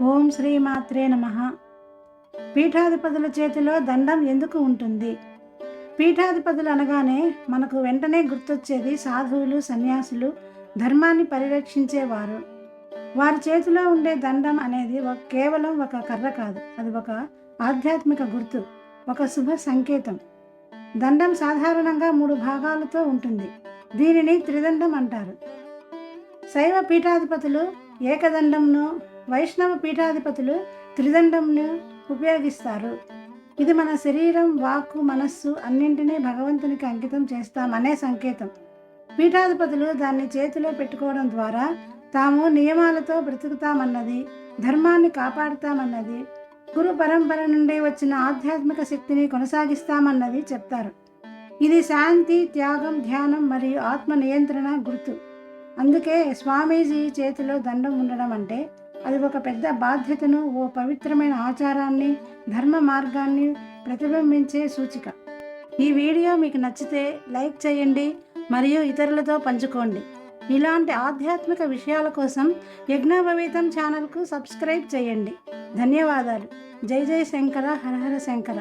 ఓం శ్రీ మాత్రే నమః. పీఠాధిపతుల చేతిలో దండం ఎందుకు ఉంటుంది? పీఠాధిపతులు అనగానే మనకు వెంటనే గుర్తొచ్చేది సాధువులు, సన్యాసులు, ధర్మాన్ని పరిరక్షించేవారు. వారి చేతిలో ఉండే దండం అనేది కేవలం ఒక కర్ర కాదు, అది ఒక ఆధ్యాత్మిక గుర్తు, ఒక శుభ సంకేతం. దండం సాధారణంగా 3 భాగాలతో ఉంటుంది. దీనిని త్రిదండం అంటారు. శైవ పీఠాధిపతులు ఏకదండంను, వైష్ణవ పీఠాధిపతులు త్రిదండంను ఉపయోగిస్తారు. ఇది మన శరీరం, వాక్కు, మనస్సు అన్నింటినీ భగవంతునికి అంకితం చేస్తామనే సంకేతం. పీఠాధిపతులు దాన్ని చేతిలో పెట్టుకోవడం ద్వారా తాము నియమాలతో బ్రతుకుతామన్నది, ధర్మాన్ని కాపాడుతామన్నది, గురు పరంపర నుండి వచ్చిన ఆధ్యాత్మిక శక్తిని కొనసాగిస్తామన్నది చెప్తారు. ఇది శాంతి, త్యాగం, ధ్యానం మరియు ఆత్మ నియంత్రణ గుర్తు. అందుకే స్వామీజీ చేతిలో దండం ఉండడం అంటే అది ఒక పెద్ద బాధ్యతను, ఓ పవిత్రమైన ఆచారాన్ని, ధర్మ మార్గాన్ని ప్రతిబింబించే సూచిక. ఈ వీడియో మీకు నచ్చితే లైక్ చేయండి మరియు ఇతరులతో పంచుకోండి. ఇలాంటి ఆధ్యాత్మిక విషయాల కోసం యజ్ఞోపవీతం ఛానల్కు సబ్స్క్రైబ్ చేయండి. ధన్యవాదాలు. జై జై శంకర, హర హర శంకర.